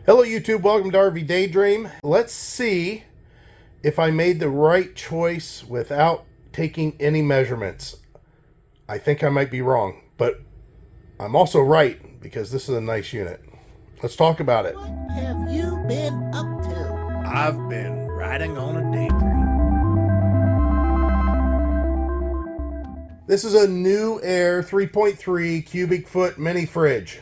Hello YouTube, welcome to RVDaydream. Let's see if I made the right choice without taking any measurements. I think I might be wrong, but I'm also right because this is a nice unit. Let's talk about it. What have you been up to? I've been riding on a daydream. This is a NewAir 3.3 cubic foot mini fridge.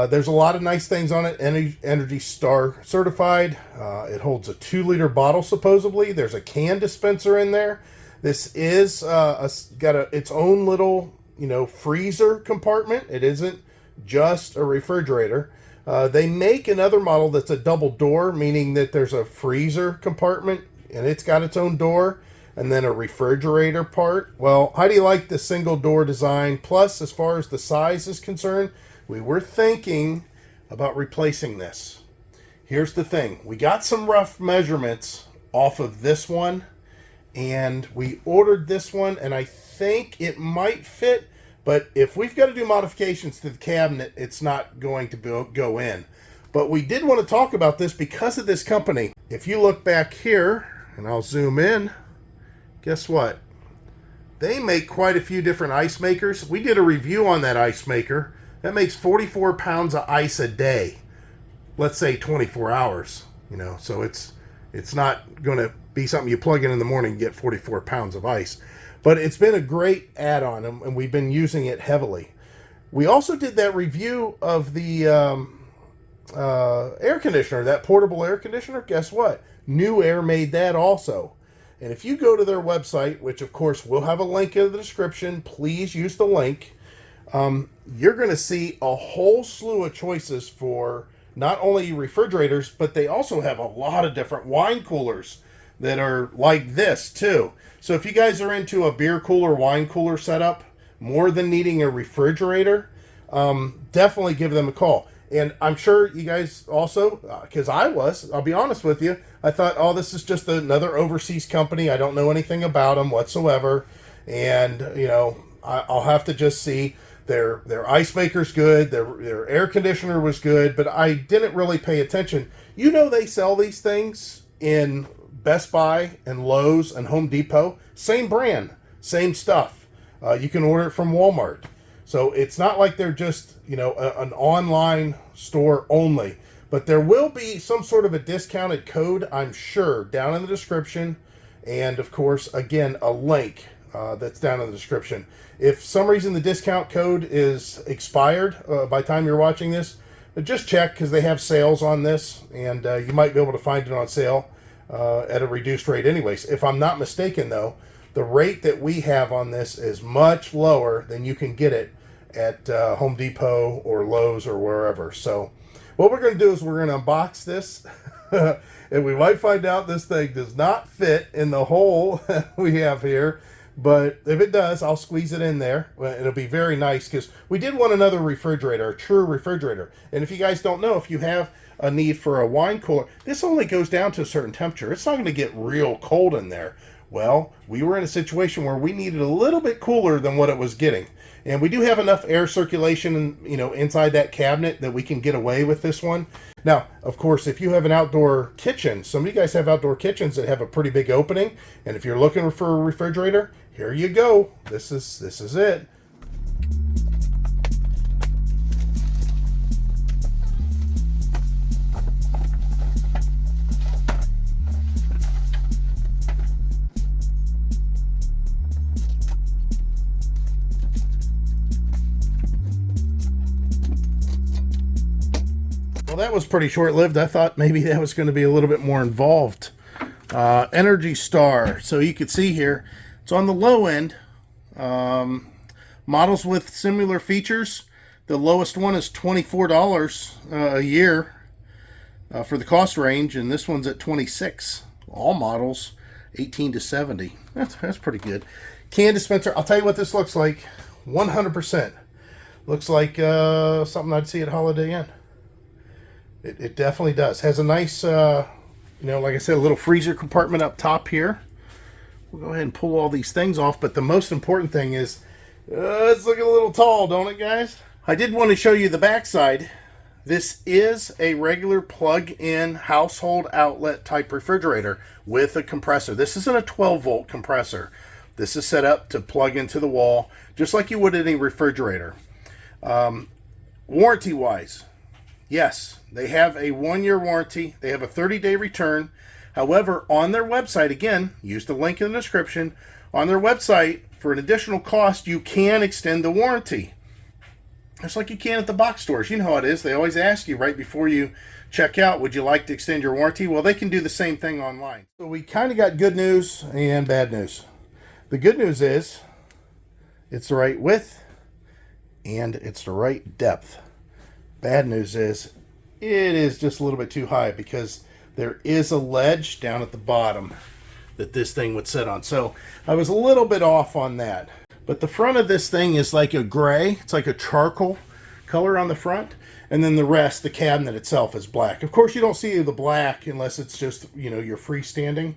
There's a lot of nice things on it. Energy Star certified. It holds a 2-liter bottle supposedly. There's a can dispenser in there. This is got its own little freezer compartment. It isn't just a refrigerator. They make another model that's a double door, meaning that there's a freezer compartment and it's got its own door and then a refrigerator part. Well, how do you like the single door design? Plus, as far as the size is concerned, we were thinking about replacing this. Here's the thing. We got some rough measurements off of this one, and we ordered this one, and I think it might fit, but if we've got to do modifications to the cabinet, it's not going to go in. But we did want to talk about this because of this company. If you look back here, and I'll zoom in, guess what? They make quite a few different ice makers. We did a review on that ice maker. That makes 44 pounds of ice a day. Let's say 24 hours, so it's not going to be something you plug in the morning and get 44 pounds of ice. But it's been a great add-on, and we've been using it heavily. We also did that review of the air conditioner, that portable air conditioner. Guess what? NewAir made that also. And if you go to their website, which of course we'll have a link in the description, please use the link. You're going to see a whole slew of choices for not only refrigerators, but they also have a lot of different wine coolers that are like this too. So if you guys are into a beer cooler, wine cooler setup, more than needing a refrigerator, definitely give them a call. And I'm sure you guys also, because I'll be honest with you, I thought, oh, this is just another overseas company. I don't know anything about them whatsoever. And, I'll have to just see. Their ice maker's good, their air conditioner was good, but I didn't really pay attention. They sell these things in Best Buy and Lowe's and Home Depot. Same brand, same stuff. You can order it from Walmart. So it's not like they're just, an online store only. But there will be some sort of a discounted code, I'm sure, down in the description. And, of course, again, a link that's down in the description. If for some reason the discount code is expired by the time you're watching this, just check because they have sales on this, and you might be able to find it on sale at a reduced rate anyways. If I'm not mistaken, though, the rate that we have on this is much lower than you can get it at Home Depot or Lowe's or wherever. So what we're going to do is we're going to unbox this, and we might find out this thing does not fit in the hole we have here. But if it does, I'll squeeze it in there. It'll be very nice because we did want another refrigerator, a true refrigerator. And if you guys don't know, if you have a need for a wine cooler, this only goes down to a certain temperature. It's not going to get real cold in there. Well, we were in a situation where we needed a little bit cooler than what it was getting. And we do have enough air circulation, inside that cabinet that we can get away with this one. Now, of course, if you have an outdoor kitchen, some of you guys have outdoor kitchens that have a pretty big opening. And if you're looking for a refrigerator, here you go. This is it. Well, that was pretty short-lived. I thought maybe that was going to be a little bit more involved. Energy Star. So you could see here, it's on the low end. Models with similar features. The lowest one is $24 a year for the cost range, and this one's at $26. All models 18 to 70. That's pretty good. Can dispenser. I'll tell you what this looks like. 100%. Looks like something I'd see at Holiday Inn. It definitely does. Has a nice, like I said, a little freezer compartment up top here. We'll go ahead and pull all these things off, but the most important thing is, it's looking a little tall, don't it, guys? I did want to show you the backside. This is a regular plug-in household outlet type refrigerator with a compressor. This isn't a 12-volt compressor. This is set up to plug into the wall just like you would any refrigerator. Warranty-wise, yes, they have a 1-year warranty. They have a 30-day return. However, on their website, again, use the link in the description, on their website, for an additional cost, you can extend the warranty. Just like you can at the box stores. You know how it is. They always ask you right before you check out, would you like to extend your warranty? Well, they can do the same thing online. So we kind of got good news and bad news. The good news is it's the right width and it's the right depth. Bad news is it is just a little bit too high because there is a ledge down at the bottom that this thing would sit on. So I was a little bit off on that. But the front of this thing is like a gray. It's like a charcoal color on the front. And then the rest, the cabinet itself, is black. Of course, you don't see the black unless it's just, you know, you're freestanding.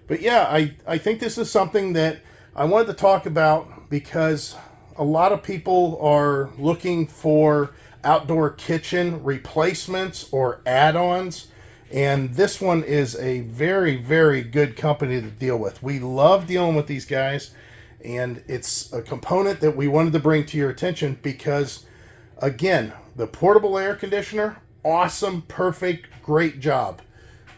But yeah, I think this is something that I wanted to talk about because a lot of people are looking for outdoor kitchen replacements or add-ons. And this one is a very, very good company to deal with. We love dealing with these guys. And it's a component that we wanted to bring to your attention because, again, the portable air conditioner, awesome, perfect, great job.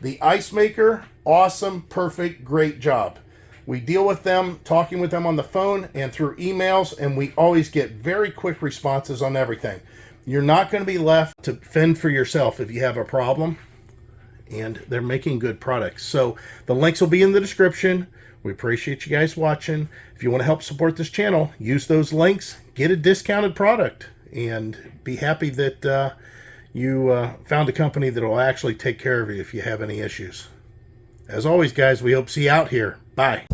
The ice maker, awesome, perfect, great job. We deal with them, talking with them on the phone and through emails, and we always get very quick responses on everything. You're not going to be left to fend for yourself if you have a problem, and they're making good products. So the links will be in the description. We appreciate you guys watching. If you want to help support this channel, use those links, get a discounted product, and be happy that you found a company that will actually take care of you if you have any issues. As always, guys, we hope to see you out here. Bye.